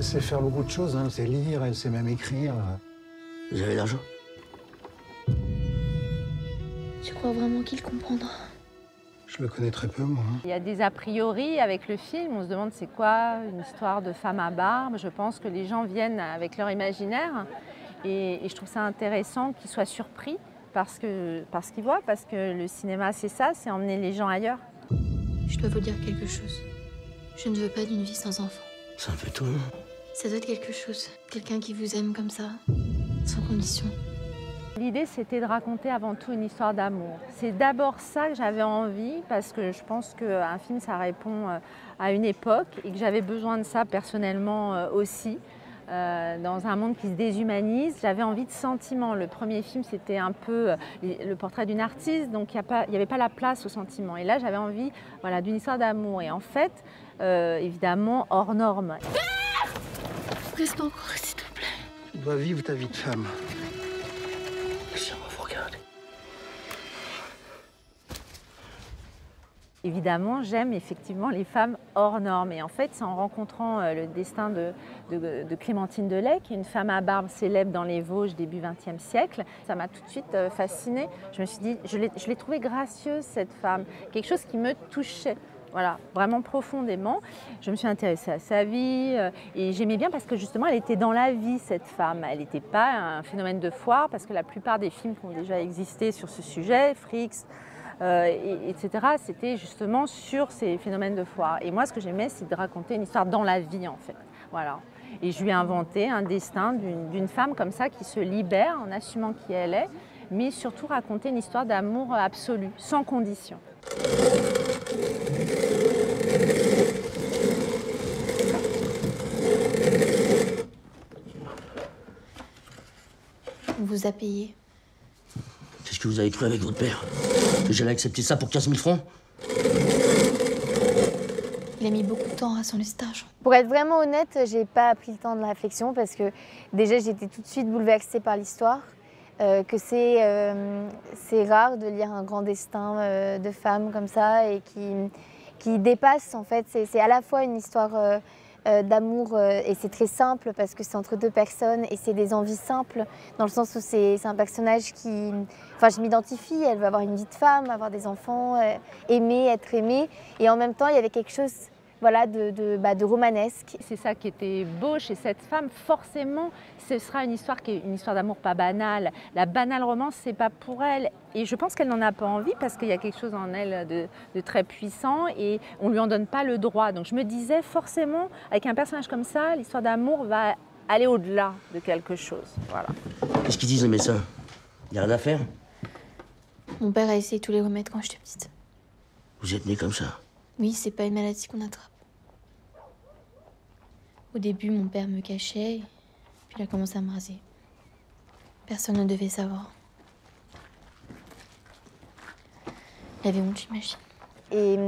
Elle sait faire beaucoup de choses, hein. Elle sait lire, elle sait même écrire. Vous avez l'argent? Tu crois vraiment qu'il comprendra? Je le connais très peu, moi. Il y a des a priori avec le film, on se demande c'est quoi une histoire de femme à barbe. Je pense que les gens viennent avec leur imaginaire et je trouve ça intéressant qu'ils soient surpris parce qu'ils voient, parce que le cinéma c'est ça, c'est emmener les gens ailleurs. Je dois vous dire quelque chose. Je ne veux pas d'une vie sans enfant. C'est un peu tout, non? Ça doit être quelque chose. Quelqu'un qui vous aime comme ça, sans condition. L'idée, c'était de raconter avant tout une histoire d'amour. C'est d'abord ça que j'avais envie, parce que je pense qu'un film, ça répond à une époque et que j'avais besoin de ça personnellement aussi. Dans un monde qui se déshumanise, j'avais envie de sentiments. Le premier film, c'était un peu le portrait d'une artiste, donc il n'y avait pas la place aux sentiments. Et là, j'avais envie voilà, d'une histoire d'amour. Et en fait, évidemment, hors norme. Reste encore, s'il te plaît. Tu dois vivre ta vie de femme. Laissez-moi vous regarder. Évidemment, j'aime effectivement les femmes hors normes. Et en fait, c'est en rencontrant le destin de Clémentine Delay, qui est une femme à barbe célèbre dans les Vosges début XXe siècle. Ça m'a tout de suite fascinée. Je me suis dit, je l'ai trouvée gracieuse, cette femme. Quelque chose qui me touchait. Voilà, vraiment profondément. Je me suis intéressée à sa vie et j'aimais bien parce que justement, elle était dans la vie, cette femme. Elle n'était pas un phénomène de foire, parce que la plupart des films qui ont déjà existé sur ce sujet, Fricks, etc., c'était justement sur ces phénomènes de foire. Et moi, ce que j'aimais, c'est de raconter une histoire dans la vie, en fait. Voilà. Et je lui ai inventé un destin d'une femme comme ça qui se libère en assumant qui elle est, mais surtout raconter une histoire d'amour absolu, sans condition. On vous a payé. Qu'est-ce que vous avez cru avec votre père? Que j'allais accepter ça pour 15 000 francs? Il a mis beaucoup de temps à son stage. Pour être vraiment honnête, j'ai pas pris le temps de la réflexion parce que déjà j'étais tout de suite bouleversée par l'histoire. Que c'est rare de lire un grand destin de femme comme ça et qui dépasse en fait. C'est à la fois une histoire d'amour et c'est très simple parce que c'est entre deux personnes et c'est des envies simples dans le sens où c'est un personnage qui... Enfin, je m'identifie, elle veut avoir une vie de femme, avoir des enfants, aimer, être aimée. Et en même temps, il y avait quelque chose voilà, de romanesque. C'est ça qui était beau chez cette femme. Forcément, ce sera une histoire qui est une histoire d'amour pas banale. La banale romance, c'est pas pour elle. Et je pense qu'elle n'en a pas envie parce qu'il y a quelque chose en elle de très puissant et on lui en donne pas le droit. Donc je me disais forcément, avec un personnage comme ça, l'histoire d'amour va aller au-delà de quelque chose. Voilà. Qu'est-ce qu'ils disent les médecins? Il n'y a rien à faire? Mon père a essayé de tous les remèdes quand j'étais petite. Vous êtes né comme ça? Oui, c'est pas une maladie qu'on attrape. Au début, mon père me cachait, puis il a commencé à me raser. Personne ne devait savoir. Il avait honte, j'imagine. Et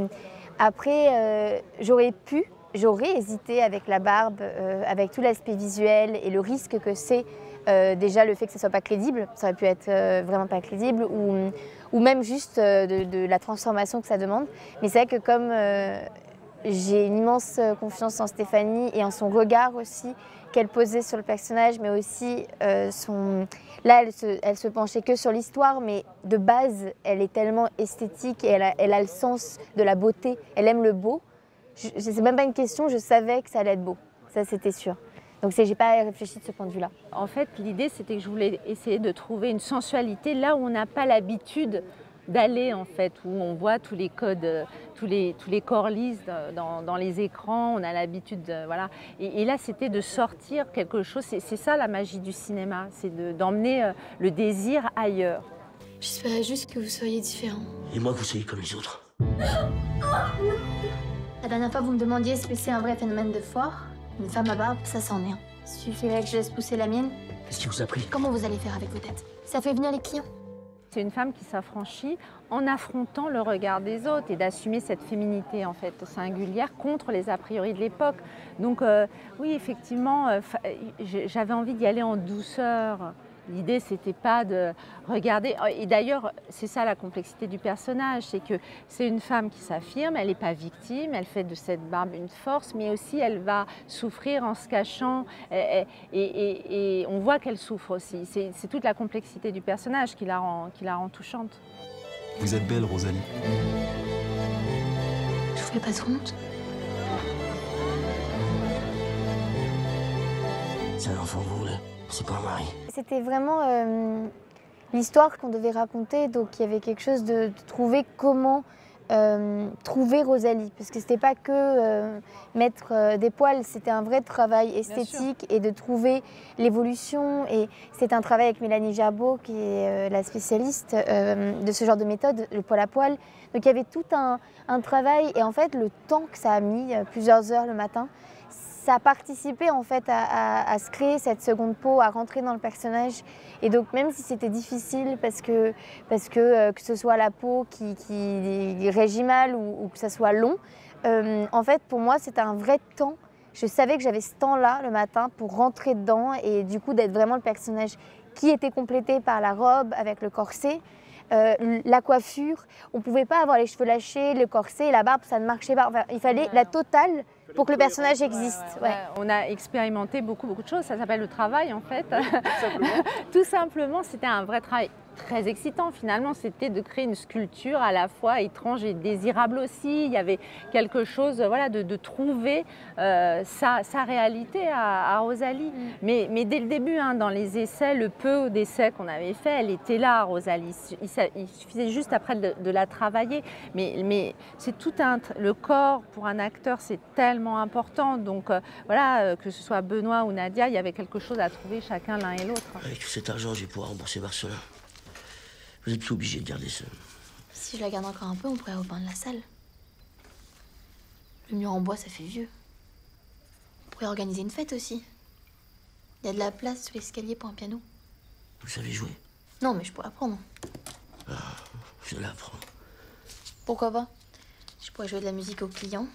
après, j'aurais hésité avec la barbe, avec tout l'aspect visuel et le risque que c'est. Déjà le fait que ça soit pas crédible, ça aurait pu être vraiment pas crédible, ou même juste de la transformation que ça demande. Mais c'est vrai que comme j'ai une immense confiance en Stéphanie et en son regard aussi qu'elle posait sur le personnage, mais aussi là elle se penchait que sur l'histoire, mais de base elle est tellement esthétique et elle a le sens de la beauté, elle aime le beau. C'est même pas une question, je savais que ça allait être beau, ça c'était sûr. Donc j'ai pas réfléchi de ce point de vue-là. En fait, l'idée, c'était que je voulais essayer de trouver une sensualité là où on n'a pas l'habitude d'aller, en fait, où on voit tous les codes, tous les corps lisses dans les écrans, on a l'habitude, voilà. Et là, c'était de sortir quelque chose, c'est ça la magie du cinéma, c'est d'emmener le désir ailleurs. J'espérais juste que vous soyez différents. Et moi que vous soyez comme les autres. La dernière fois, vous me demandiez ce que c'est un vrai phénomène de foire. Une femme à barbe, ça c'en est un. Suffirait que je laisse pousser la mienne. Qu'est-ce qui vous a pris? Comment vous allez faire avec vos têtes? Ça fait venir les clients. C'est une femme qui s'affranchit en affrontant le regard des autres et d'assumer cette féminité en fait singulière contre les a priori de l'époque. Donc oui, effectivement, j'avais envie d'y aller en douceur. L'idée, c'était pas de regarder. Et d'ailleurs, c'est ça la complexité du personnage, c'est que c'est une femme qui s'affirme, elle n'est pas victime, elle fait de cette barbe une force, mais aussi elle va souffrir en se cachant. Et on voit qu'elle souffre aussi. C'est toute la complexité du personnage qui la rend touchante. Vous êtes belle, Rosalie. Je vous fais pas de honte. C'est un enfant que vous voulez, c'est pas un mari. C'était vraiment l'histoire qu'on devait raconter, donc il y avait quelque chose de trouver comment trouver Rosalie, parce que c'était pas que mettre des poils, c'était un vrai travail esthétique et de trouver l'évolution. Et c'est un travail avec Mélanie Gerbeau, qui est la spécialiste de ce genre de méthode, le poil à poil. Donc il y avait tout un travail, et en fait le temps que ça a mis, plusieurs heures le matin, ça a participé en fait à se créer cette seconde peau, à rentrer dans le personnage. Et donc même si c'était difficile parce que ce soit la peau qui réagit mal ou que ça soit long, en fait pour moi c'était un vrai temps. Je savais que j'avais ce temps-là le matin pour rentrer dedans et du coup d'être vraiment le personnage qui était complété par la robe avec le corset. La coiffure, on ne pouvait pas avoir les cheveux lâchés, le corset, la barbe, ça ne marchait pas. Enfin, il fallait la totale pour que le personnage existe. Ouais. On a expérimenté beaucoup de choses, ça s'appelle le travail en fait. Tout simplement, c'était un vrai travail très excitant finalement, c'était de créer une sculpture à la fois étrange et désirable aussi. Il y avait quelque chose voilà, de trouver sa réalité à Rosalie. Mais dès le début, hein, dans les essais, le peu d'essais qu'on avait fait, elle était là, Rosalie. Il suffisait juste après de la travailler. Mais c'est tout le corps pour un acteur, c'est tellement important. Donc voilà, que ce soit Benoît ou Nadia, il y avait quelque chose à trouver chacun l'un et l'autre. Avec tout cet argent, je vais pouvoir rembourser Barcelone. Vous n'êtes plus obligé de garder ça. Si je la garde encore un peu, on pourrait repeindre la salle. Le mur en bois, ça fait vieux. On pourrait organiser une fête aussi. Il y a de la place sous l'escalier pour un piano. Vous savez jouer? Non, mais je pourrais apprendre. Ah, je vais l'apprendre. Pourquoi pas? Je pourrais jouer de la musique aux clients.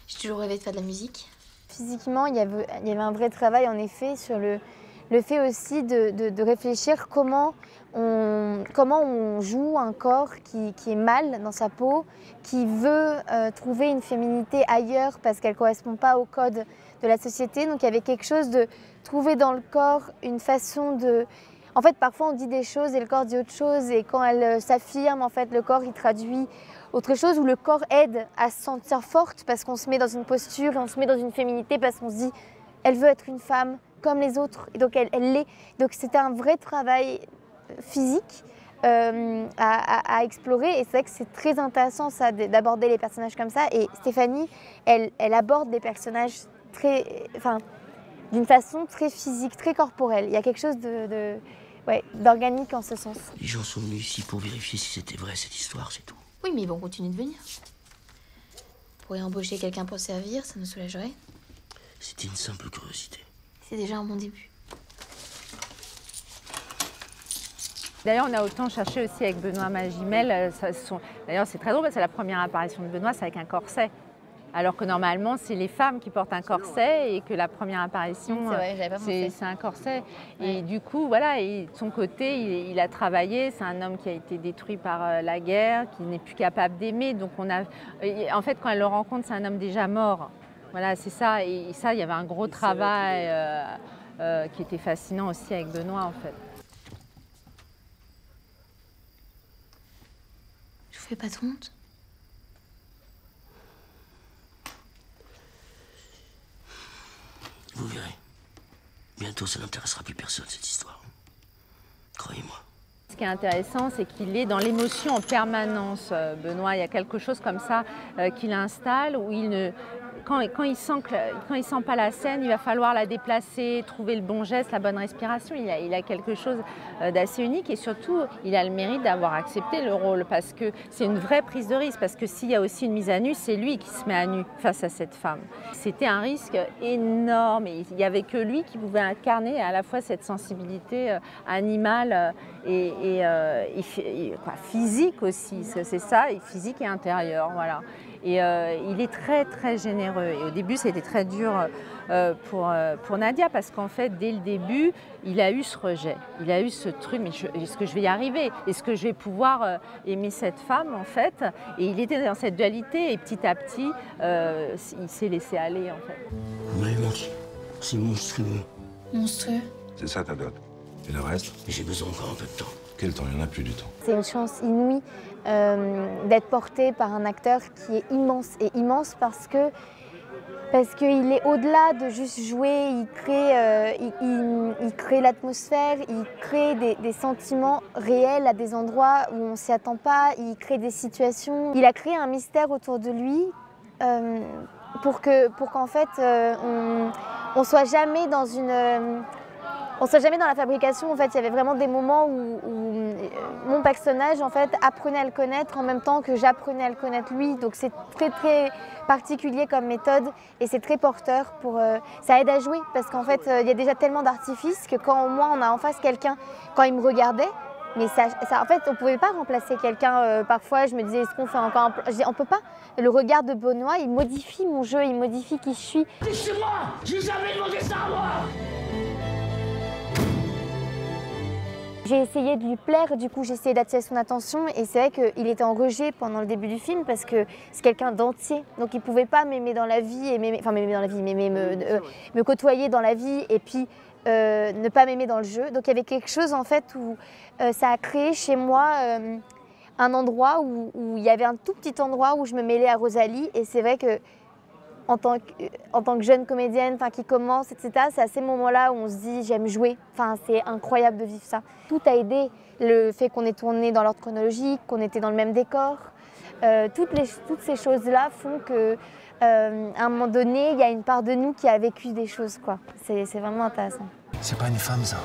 J'ai toujours rêvé de faire de la musique. Physiquement, il y avait un vrai travail en effet sur le fait aussi de réfléchir comment on joue un corps qui est mal dans sa peau, qui veut trouver une féminité ailleurs parce qu'elle ne correspond pas au code de la société. Donc il y avait quelque chose de trouver dans le corps une façon de... En fait, parfois on dit des choses et le corps dit autre chose, et quand elle s'affirme, en fait, le corps il traduit autre chose, où le corps aide à se sentir forte parce qu'on se met dans une posture et on se met dans une féminité parce qu'on se dit elle veut être une femme comme les autres, et donc elle l'est. Donc c'était un vrai travail physique à explorer, et c'est vrai que c'est très intéressant ça d'aborder les personnages comme ça. Et Stéphanie, elle aborde des personnages d'une façon très physique, très corporelle. Il y a quelque chose d'organique en ce sens. Les gens sont venus ici pour vérifier si c'était vrai cette histoire, c'est tout. Oui, mais ils vont continuer de venir. On pourrait embaucher quelqu'un pour servir, ça nous soulagerait. C'était une simple curiosité. C'est déjà un bon début. D'ailleurs, on a autant cherché aussi avec Benoît Magimel. D'ailleurs, c'est très drôle parce que la première apparition de Benoît, c'est avec un corset. Alors que normalement, c'est les femmes qui portent un corset et que la première apparition, c'est un corset. Ouais. Et du coup, voilà, et de son côté, il a travaillé. C'est un homme qui a été détruit par la guerre, qui n'est plus capable d'aimer. Donc, en fait, quand elle le rencontre, c'est un homme déjà mort. Voilà, c'est ça. Et ça, il y avait un gros travail qui était fascinant aussi avec Benoît, en fait. Je vous fais pas de honte? Vous verrez. Bientôt, ça n'intéressera plus personne, cette histoire. Croyez-moi. Ce qui est intéressant, c'est qu'il est dans l'émotion en permanence, Benoît. Il y a quelque chose comme ça qu'il installe, où quand il sent pas la scène, il va falloir la déplacer, trouver le bon geste, la bonne respiration. Il a quelque chose d'assez unique, et surtout, il a le mérite d'avoir accepté le rôle, parce que c'est une vraie prise de risque, parce que s'il y a aussi une mise à nu, c'est lui qui se met à nu face à cette femme. C'était un risque énorme, et il n'y avait que lui qui pouvait incarner à la fois cette sensibilité animale et physique aussi, c'est ça, et physique et intérieure, voilà. Et il est très très généreux. Et au début, c'était très dur pour Nadia parce qu'en fait, dès le début, il a eu ce rejet. Il a eu ce truc, mais est-ce que je vais y arriver? Est-ce que je vais pouvoir aimer cette femme en fait? Et il était dans cette dualité et petit à petit, il s'est laissé aller en fait. Vous m'avez menti. C'est monstrueux. Monstrueux. C'est ça ta dot. Et le reste? Mais j'ai besoin encore un peu de temps. Quel temps? Il n'y en a plus du temps. C'est une chance inouïe d'être porté par un acteur qui est immense. Et immense parce qu'il est au-delà de juste jouer, il crée l'atmosphère, il crée des sentiments réels à des endroits où on ne s'y attend pas, il crée des situations. Il a créé un mystère autour de lui pour qu'en fait on soit jamais dans une... On ne soit jamais dans la fabrication, en fait, il y avait vraiment des moments où mon personnage, en fait, apprenait à le connaître en même temps que j'apprenais à le connaître lui. Donc c'est très très particulier comme méthode et c'est très porteur ça aide à jouer parce qu'en fait, il y a déjà tellement d'artifices que quand au moins on a en face quelqu'un, quand il me regardait, mais en fait, on ne pouvait pas remplacer quelqu'un. Parfois, je me disais, est-ce qu'on fait encore un plan? Je dis, on ne peut pas. Le regard de Benoît, il modifie mon jeu, il modifie qui je suis. C'est moi! J'ai jamais demandé ça à moi! J'ai essayé de lui plaire, du coup j'ai essayé d'attirer son attention et c'est vrai qu'il était en rejet pendant le début du film parce que c'est quelqu'un d'entier. Donc il ne pouvait pas m'aimer dans la vie, me côtoyer dans la vie et puis ne pas m'aimer dans le jeu. Donc il y avait quelque chose en fait où ça a créé chez moi un endroit où il y avait un tout petit endroit où je me mêlais à Rosalie et c'est vrai que en tant que jeune comédienne qui commence, etc., c'est à ces moments-là où on se dit j'aime jouer. C'est incroyable de vivre ça. Tout a aidé, le fait qu'on ait tourné dans l'ordre chronologique, qu'on était dans le même décor. Toutes ces choses-là font qu'à un moment donné, il y a une part de nous qui a vécu des choses. C'est vraiment intéressant. C'est pas une femme, ça.